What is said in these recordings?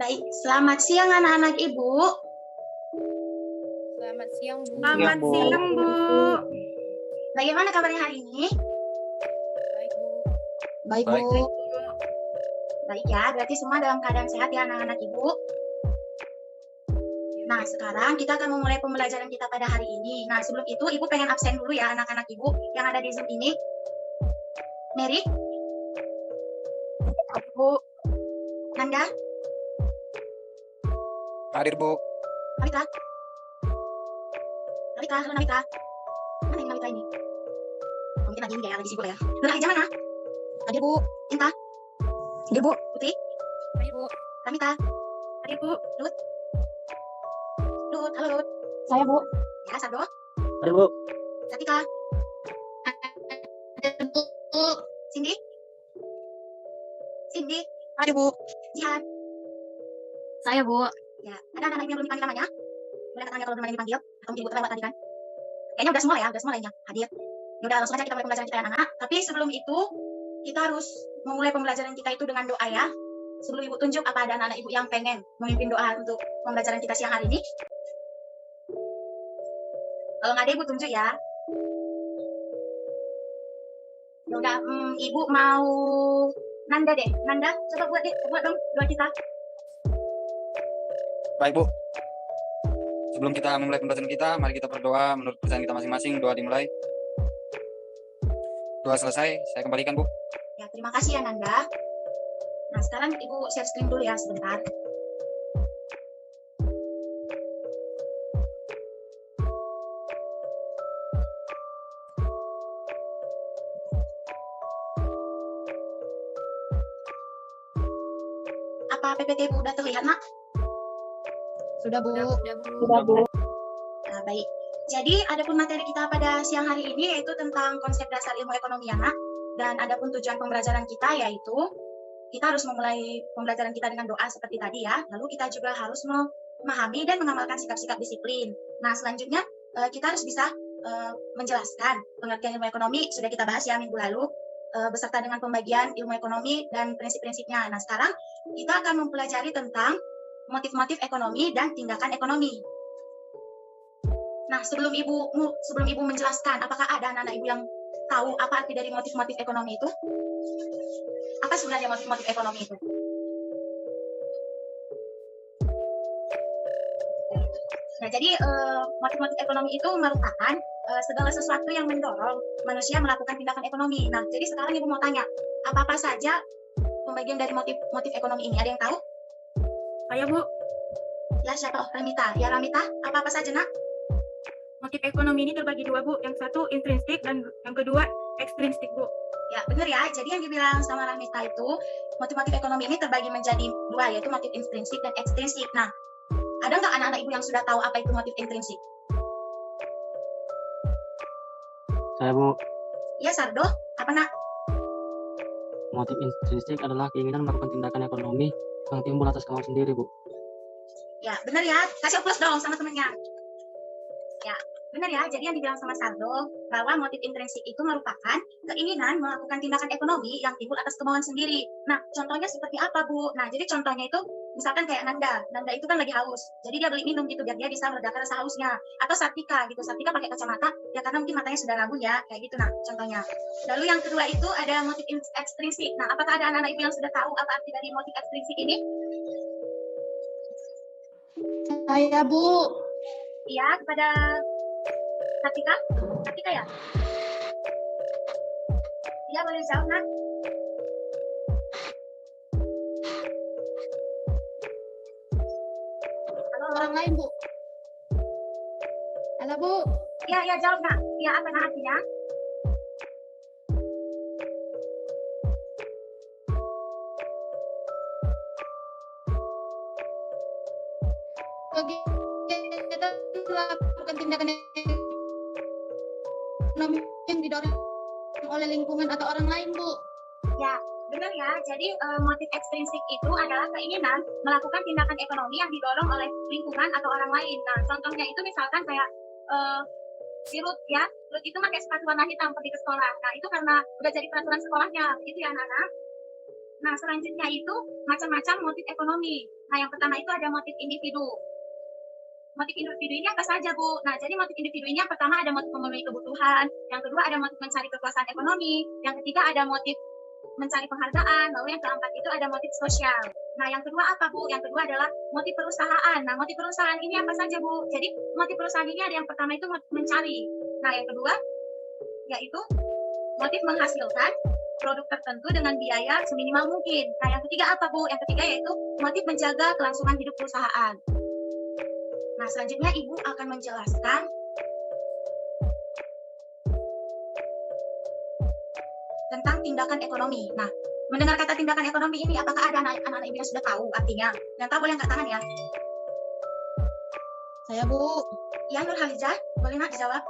Baik, selamat siang anak-anak Ibu. Selamat siang, Bu. Selamat siang, Bu. Bagaimana kabarnya hari ini? Baik, Bu. Baik, Baik. Bu. Baik ya, berarti semua dalam keadaan sehat ya anak-anak Ibu. Nah, sekarang kita akan memulai pembelajaran kita pada hari ini. Nah, sebelum itu Ibu pengen absen dulu ya anak-anak Ibu yang ada di Zoom ini. Mary? Bu. Nanda? Hadir, Bu. Nalita? Nalita, halo Nalita. Mana ini Nalita ini? Mungkin lagi ini ya, lagi sibuk ya. Nurah Ija mana? Hadir Bu. Inta? Hadir Bu. Putri? Hadir, Bu. Ramita? Hadir Bu. Lut? Lut, halo Lut. Saya Bu. Ya, Sardo? Hadir, Bu. Satika? Hadir Bu. Cindy? Cindy? Hadir Bu. Jihan? Saya Bu. Ya, ada anak-anak yang belum dipanggil namanya? Boleh tanya kalau belum ada yang dipanggil? Atau mungkin Ibu terlewat tadi kan? Kayaknya udah semua ya, udah semua lainnya hadir. Yaudah, langsung aja kita mulai pembelajaran kita ya anak-anak. Tapi sebelum itu, kita harus memulai pembelajaran kita itu dengan doa ya. Sebelum Ibu tunjuk apa ada anak-anak Ibu yang pengen memimpin doa untuk pembelajaran kita siang hari ini. Kalau nggak ada Ibu tunjuk ya. Yaudah, Ibu mau Nanda deh. Nanda, coba buat dong doa kita. Baik, Bu. Sebelum kita memulai pembelajaran kita, mari kita berdoa menurut kepercayaan kita masing-masing. Doa dimulai. Doa selesai, saya kembalikan, Bu. Ya, terima kasih ya Nanda. Nah, sekarang Ibu share screen dulu ya sebentar. Apa PPT Ibu udah terlihat, Nak? Sudah, Bu. Sudah, Bu. Nah, baik. Jadi, adapun materi kita pada siang hari ini yaitu tentang konsep dasar ilmu ekonomi anak. Dan adapun tujuan pembelajaran kita yaitu kita harus memulai pembelajaran kita dengan doa seperti tadi ya. Lalu kita juga harus memahami dan mengamalkan sikap-sikap disiplin. Nah, selanjutnya kita harus bisa menjelaskan pengertian ilmu ekonomi. Sudah kita bahas ya minggu lalu beserta dengan pembagian ilmu ekonomi dan prinsip-prinsipnya. Nah, sekarang kita akan mempelajari tentang motif-motif ekonomi dan tindakan ekonomi. Nah, sebelum Ibu menjelaskan, apakah ada anak-anak Ibu yang tahu apa arti dari motif-motif ekonomi itu? Apa sebenarnya motif-motif ekonomi itu? Nah, jadi motif-motif ekonomi itu merupakan segala sesuatu yang mendorong manusia melakukan tindakan ekonomi. Nah, jadi sekarang Ibu mau tanya, apa-apa saja pembagian dari motif ekonomi ini? Ada yang tahu? Saya Bu, Ya, siapa? Oh, Ramita. Ya, Ramita, apa-apa saja, Nak? motif ekonomi ini terbagi dua Bu, yang satu intrinsik dan yang kedua ekstrinsik Bu. Ya, benar ya. Jadi yang dibilang sama Ramita itu, motif-motif ekonomi ini terbagi menjadi dua, yaitu motif intrinsik dan ekstrinsik. Nah, ada nggak anak-anak Ibu yang sudah tahu apa itu motif intrinsik? Saya Bu, Iya, Sardo. Apa, Nak? motif intrinsik adalah keinginan melakukan tindakan ekonomi yang timbul atas kemauan sendiri, Bu. Ya, benar ya. Kasih plus dong sama temennya. Ya, benar ya. Jadi yang dibilang sama Sardo, bahwa motif intrinsik itu merupakan keinginan melakukan tindakan ekonomi yang timbul atas kemauan sendiri. Nah, contohnya seperti apa, Bu? Nah, jadi contohnya itu, misalkan kayak Nanda. Nanda itu kan lagi haus. Jadi dia beli minum gitu, biar dia bisa meredakan rasa hausnya. Atau Satika gitu. Satika pakai kacamata, ya karena mungkin matanya sudah rabun ya. Kayak gitu, nah, contohnya. Lalu yang kedua itu ada motif ekstrinsik. Nah, apakah ada anak-anak Ibu yang sudah tahu apa arti dari motif ekstrinsik ini? Saya, Bu. Iya, kepada Satika? Satika ya? Iya, boleh jawab, Nak. Halo, Orang lain, Bu. Halo, Bu. Iya, jawab, Nak. Iya, apa Nak artinya? Kegiatan melakukan tindakan ekonomi yang didorong oleh lingkungan atau orang lain, Bu. Ya, benar ya. Jadi motif ekstrinsik itu adalah keinginan melakukan tindakan ekonomi yang didorong oleh lingkungan atau orang lain. Nah, contohnya itu misalkan kayak si Ruth ya. Ruth itu pakai sepatu warna hitam pergi ke sekolah. Nah, itu karena udah jadi peraturan sekolahnya. Begitu ya, anak-anak. Nah, selanjutnya itu macam-macam motif ekonomi. Nah, yang pertama itu ada motif individu. Motif individu ini apa saja, Bu? Nah, jadi motif individu ini yang pertama ada motif memenuhi kebutuhan, yang kedua ada motif mencari kekuasaan ekonomi, yang ketiga ada motif mencari penghargaan, lalu yang keempat itu ada motif sosial. Nah, yang kedua apa, Bu? Yang kedua adalah motif perusahaan. Nah, motif perusahaan ini apa saja, Bu? Jadi, motif perusahaan ini ada yang pertama itu motif mencari. Nah, yang kedua yaitu motif menghasilkan produk tertentu dengan biaya seminimal mungkin. Nah, yang ketiga apa, Bu? Yang ketiga yaitu motif menjaga kelangsungan hidup perusahaan. Nah, selanjutnya Ibu akan menjelaskan tentang tindakan ekonomi. Nah, mendengar kata tindakan ekonomi ini, apakah ada anak-anak Ibu yang sudah tahu artinya? Yang tahu boleh angkat tangan ya. Saya, Bu. Ya, Nur Halizah, boleh nak dijawab?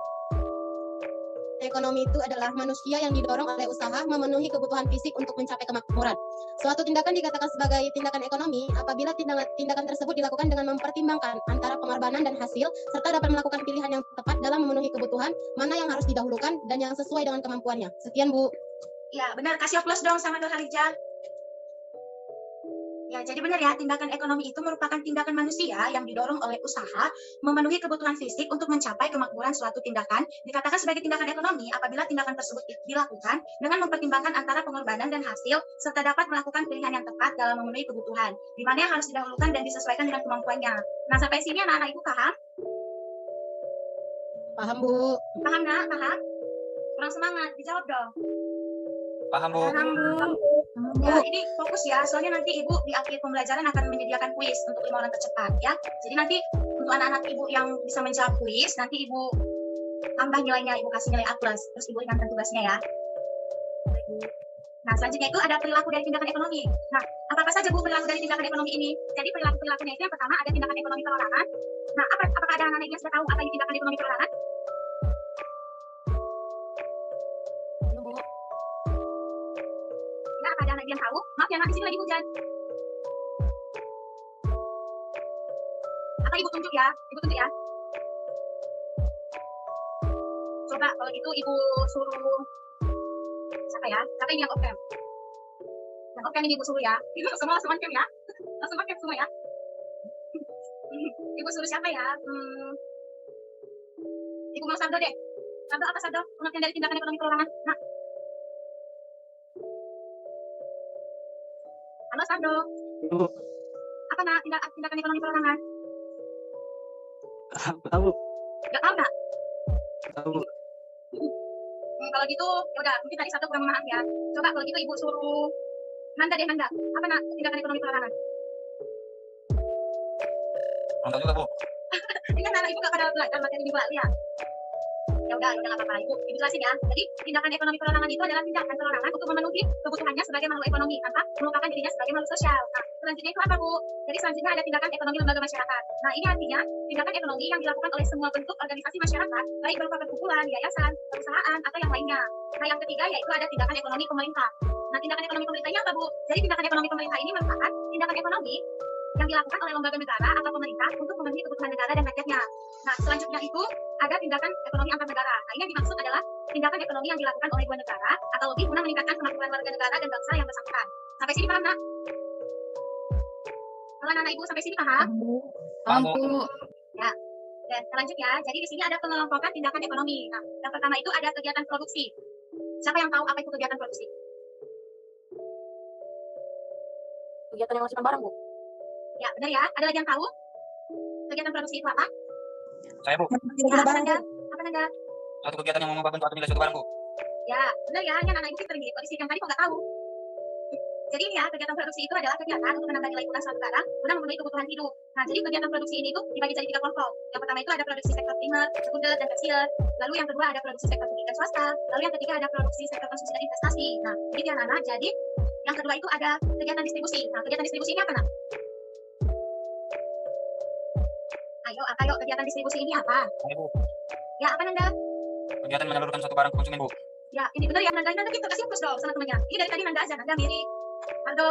Ekonomi itu adalah manusia yang didorong oleh usaha memenuhi kebutuhan fisik untuk mencapai kemakmuran. Suatu tindakan dikatakan sebagai tindakan ekonomi apabila tindakan tersebut dilakukan dengan mempertimbangkan antara pengorbanan dan hasil, serta dapat melakukan pilihan yang tepat dalam memenuhi kebutuhan, mana yang harus didahulukan dan yang sesuai dengan kemampuannya. Sekian, Bu. Ya, benar. Kasih aplaus dong sama Nur Halizah. Ya, jadi benar ya, tindakan ekonomi itu merupakan tindakan manusia yang didorong oleh usaha memenuhi kebutuhan fisik untuk mencapai kemakmuran suatu tindakan. Dikatakan sebagai tindakan ekonomi apabila tindakan tersebut dilakukan dengan mempertimbangkan antara pengorbanan dan hasil, serta dapat melakukan pilihan yang tepat dalam memenuhi kebutuhan, di mana yang harus didahulukan dan disesuaikan dengan kemampuannya. Nah, sampai sini anak-anak Ibu paham? Paham, Bu. Paham, nak? Paham? Kurang semangat, dijawab dong. Paham, Bu. Paham, Bu. Ya, ini fokus ya, soalnya nanti Ibu di akhir pembelajaran akan menyediakan kuis untuk 5 orang tercepat ya. Jadi nanti untuk anak-anak Ibu yang bisa menjawab kuis, nanti Ibu tambah nilainya, Ibu kasih nilai A+, terus Ibu ringankan tugasnya ya. Nah, selanjutnya itu ada perilaku dari tindakan ekonomi. Nah, apa saja, Bu, perilaku dari tindakan ekonomi ini? Jadi perilakunya itu yang pertama ada tindakan ekonomi perorangan. Nah, apakah ada anak-anak yang sudah tahu apa ini tindakan ekonomi perorangan? Ya, apa ada anak yang tahu? Maaf ya, Nak, di sini lagi hujan. Apa Ibu tunjuk ya? Ibu tunjuk ya? Coba kalau gitu Ibu suruh siapa ya? Siapa ini yang off cam? Yang off cam ini Ibu suruh ya. Semua langsung on cam ya. Langsung on cam semua ya. Ibu suruh siapa ya? Ibu mau Sardo deh. Sardo apa Sardo? Pengertian dari tindakan ekonomi perorangan. Nah. Halo Sardo. Bu, Apa nak tindakan ekonomi perorangan? tahu, Gak tahu nak? tahu. Kalau gitu, ya udah mungkin tadi Sardo kurang memahami ya. Coba kalau gitu Ibu suruh Nanda deh, Nanda. Apa nak tindakan ekonomi perorangan? Kurang tahu juga, Bu. Ini kan anak Ibu gak pada belajar materi minggu lalu ya. Ya udah nggak apa-apa, Ibu jelasin ya. Jadi tindakan ekonomi perorangan itu adalah tindakan perorangan untuk memenuhi kebutuhannya sebagai makhluk ekonomi tanpa melupakan dirinya sebagai makhluk sosial. Nah, selanjutnya itu apa, Bu? Jadi selanjutnya ada tindakan ekonomi lembaga masyarakat. Nah, ini artinya tindakan ekonomi yang dilakukan oleh semua bentuk organisasi masyarakat, baik berupa perkumpulan, yayasan, perusahaan, atau yang lainnya. Nah, yang ketiga yaitu ada tindakan ekonomi pemerintah. Nah, tindakan ekonomi pemerintah ini apa, Bu? Jadi tindakan ekonomi pemerintah ini merupakan tindakan ekonomi yang dilakukan oleh lembaga negara atau pemerintah untuk memenuhi kebutuhan negara dan rakyatnya. Nah, selanjutnya itu ada tindakan ekonomi antar negara. Nah, ini yang dimaksud adalah tindakan ekonomi yang dilakukan oleh dua negara atau lebih guna meningkatkan kemakmuran warga negara dan bangsa yang bersangkutan. Sampai sini paham, Nak? Kalau anak Ibu sampai sini paham? Paham, Bu. Ya. Dan selanjutnya, jadi di sini ada pengelompokan tindakan ekonomi. Nah, yang pertama itu ada kegiatan produksi. Siapa yang tahu apa itu kegiatan produksi? Kegiatan yang menghasilkan barang, Bu. Ya, benar ya. Ada lagi yang tahu? Kegiatan produksi itu apa? Saya, Bu. Ya, apa Nanda? Apa Nanda? Suatu kegiatan yang mengubah bentuk atau nilai suatu barang, Bu. Ya, benar ya. Ini anak Ibu pinter nih. Kondisi yang tadi kok nggak tahu. Jadi ini ya, kegiatan produksi itu adalah kegiatan untuk menambah nilai tukar suatu barang guna memenuhi kebutuhan hidup. Nah, jadi kegiatan produksi ini tuh dibagi jadi 3 kelompok. Yang pertama itu ada produksi sektor primer, sekunder, dan tersier. Lalu yang kedua ada produksi sektor publik dan swasta. Lalu yang ketiga ada produksi sektor konsumsi dan investasi. Nah, ini ya anak-anak. Jadi yang kedua itu ada kegiatan distribusi. Nah, kegiatan distribusi ini apa, Nak? Ayo, kegiatan distribusi ini apa? Ayo, Bu. Ya, apa Nanda? Kegiatan menyalurkan suatu barang ke konsumen, Bu. Ya, ini benar ya Nanda. Nanda gitu, kasih plus dong sama temannya. Ini dari tadi Nanda aja, Nanda mirip. Aldo.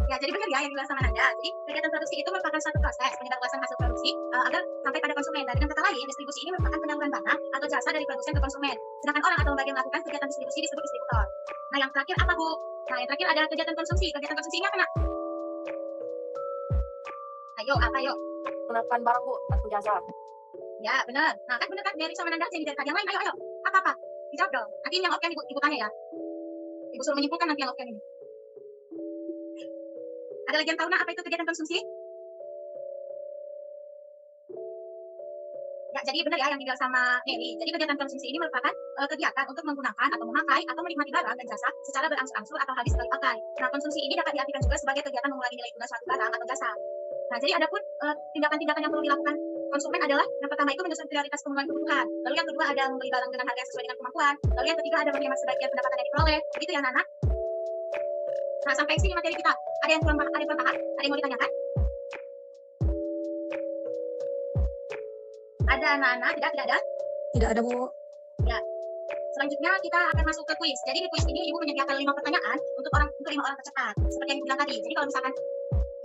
Ya, jadi benar ya yang dibilang sama Nanda. Jadi kegiatan produksi itu merupakan suatu proses penyebarluasan hasil produksi agar sampai pada konsumen. Dan dengan kata lain, distribusi ini merupakan penyaluran barang atau jasa dari produsen ke konsumen. Sedangkan orang atau lembaga yang melakukan kegiatan distribusi disebut distributor. Nah, yang terakhir apa, Bu? Nah, yang terakhir ada kegiatan konsumsi. Kegiatan konsumsi ini apa, Nak? Ayo, apa yuk? Menggunakan barang Bu atau jasa. Ya, benar. Nah, kan benar kan dari sama Nanda jadi dari tadi yang lain. Ayo. Apa? Dijawab dong. Nanti ini yang off-cam ibu tanya ya. Ibu suruh menyimpulkan nanti yang off-cam ini. Ada lagi yang tahu, Nak, apa itu kegiatan konsumsi? Ya, jadi benar ya yang dibilang sama Nelly. Jadi kegiatan konsumsi ini merupakan kegiatan untuk menggunakan atau memakai atau menikmati barang dan jasa secara berangsur-angsur atau habis sekali pakai. Nah, konsumsi ini dapat diartikan juga sebagai kegiatan mengurangi nilai guna suatu barang atau jasa. Nah, jadi ada pun tindakan-tindakan yang perlu dilakukan konsumen adalah yang pertama itu menyusun prioritas pemenuhan kebutuhan. Lalu yang kedua ada membeli barang dengan harga sesuai dengan kemampuan. Lalu yang ketiga ada menghemat sebagian pendapatan yang diperoleh. Begitu ya, Nana? Nah, sampai sini materi kita. Ada yang kurang paham? Ada yang mau ditanyakan? Ada anak-anak? Tidak ada? Tidak ada, Bu. Ya. Selanjutnya kita akan masuk ke kuis. Jadi di kuis ini Ibu menyediakan 5 pertanyaan untuk 5 orang tercepat. Seperti yang dibilang tadi. Jadi kalau misalkan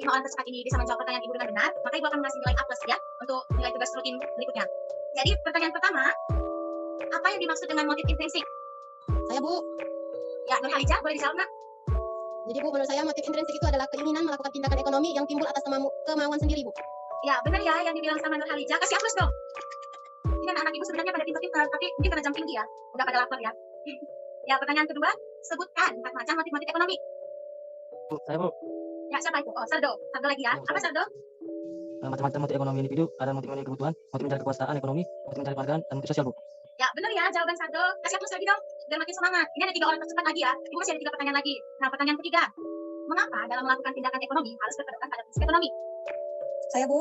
5 orang tercepat ini bisa menjawab pertanyaan Ibu dengan benar, maka Ibu akan mengasih nilai A+ ya untuk nilai tugas rutin berikutnya. Jadi pertanyaan pertama, apa yang dimaksud dengan motif intrinsik? Saya, Bu. Ya, Nur Halija, boleh dijawab, Nak? Jadi, Bu, menurut saya motif intrinsik itu adalah keinginan melakukan tindakan ekonomi yang timbul atas kemauan sendiri, Bu. Ya, benar ya yang dibilang sama Nur Halija. Kasih A+ dong. Ini anak-anak Ibu sebenarnya pada pintar-pintar, tapi mungkin karena jam tinggi ya, udah pada lapar ya. Ya, pertanyaan kedua, sebutkan 4 macam motif-motif ekonomi. Bu, saya Bu, Ya, siapa itu? Oh, Sardo. Sardo lagi ya. Apa Sardo? macam-macam motif ekonomi individu, ada motif memenuhi kebutuhan, motif mencari kekuasaan ekonomi, motif mencari penghargaan, dan motif sosial, Bu. Ya, benar ya jawaban Sardo. Kasih A+ lagi dong, biar makin semangat. Ini ada 3 orang tercepat lagi ya. Ibu masih ada 3 pertanyaan lagi. Nah, pertanyaan ketiga, mengapa dalam melakukan tindakan ekonomi harus berpedoman pada prinsip ekonomi? Saya, Bu.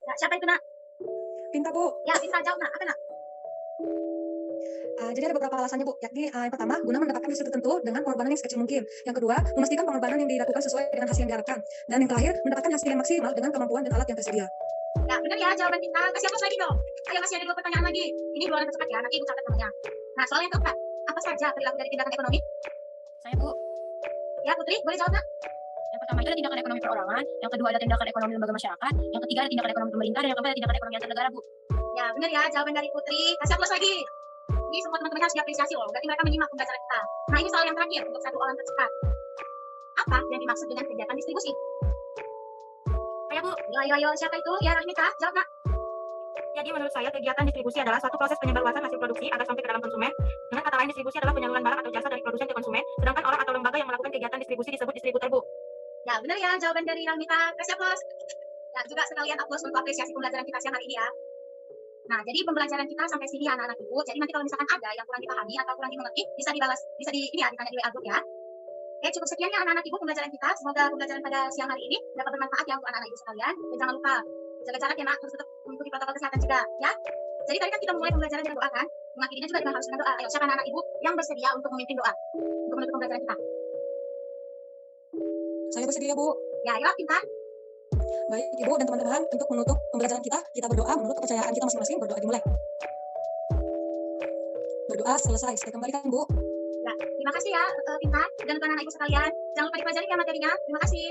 Ya, siapa itu, Nak? Pinta, Bu. Ya, bisa jawab, Nak. Apa, Nak? Jadi ada beberapa alasannya, Bu. Yakni yang pertama, guna mendapatkan hasil tertentu dengan pengorbanan yang sekecil mungkin. Yang kedua, memastikan pengorbanan yang dilakukan sesuai dengan hasil yang diharapkan. Dan yang terakhir, mendapatkan hasil yang maksimal dengan kemampuan dan alat yang tersedia. Ya, benar ya jawaban kita. Kasih A+ lagi dong. Ayo, masih ada 2 pertanyaan lagi. Ini 2 orang tercepat ya. Nanti Ibu catat namanya. Nah, soal yang keempat, apa saja perilaku dari tindakan ekonomi? Saya Bu. Ya, Putri, boleh jawab, Nak? Yang pertama itu ada tindakan ekonomi perorangan, yang kedua ada tindakan ekonomi lembaga masyarakat, yang ketiga ada tindakan ekonomi pemerintah, dan yang keempat ada tindakan ekonomi antar negara, Bu. Ya, benar ya jawaban dari Putri. Kasih A+ lagi. Ini semua teman-teman harus diapresiasi loh. Berarti mereka menyimak pembelajaran kita. Nah, ini soal yang terakhir untuk 1 orang tercepat. Apa yang dimaksud dengan kegiatan distribusi? Saya, Bu. Ayo, siapa itu? Ya, Rahmita, jawab, Nak. Jadi menurut saya kegiatan distribusi adalah suatu proses penyebarluasan hasil produksi agar sampai ke dalam konsumen. Dengan kata lain, distribusi adalah penyaluran barang atau jasa dari produsen ke konsumen, sedangkan orang atau lembaga yang melakukan kegiatan distribusi disebut distributor, Bu. Ya, benar ya jawaban dari Rahmita. Kasih A+. Ya, juga sekalian A+ untuk apresiasi pembelajaran kita siang hari ini ya. Nah, jadi pembelajaran kita sampai sini ya anak-anak Ibu. Jadi nanti kalau misalkan ada yang kurang dipahami atau kurang dimengerti, bisa ditanya di WA group ya. Oke, cukup sekian ya anak-anak Ibu pembelajaran kita. Semoga pembelajaran pada siang hari ini dapat bermanfaat ya untuk anak-anak Ibu sekalian. Dan jangan lupa jaga jarak ya, Nak, terus tetap mengikuti protokol kesehatan juga ya. Jadi tadi kan kita mulai pembelajaran dengan doa kan? Mengakhirinya juga dengan harus dengan doa. Ayo, siapa anak-anak Ibu yang bersedia untuk memimpin doa untuk menutup pembelajaran kita? Saya bersedia, Bu. Ya, ayo kita. Baik, Ibu dan teman-teman, untuk menutup pembelajaran kita berdoa menurut kepercayaan kita masing-masing. Berdoa dimulai. Berdoa selesai. Saya kembalikan, Bu. Ya, terima kasih ya Pinta dan anak-anak Ibu sekalian. Jangan lupa dipelajari ya materinya. Terima kasih.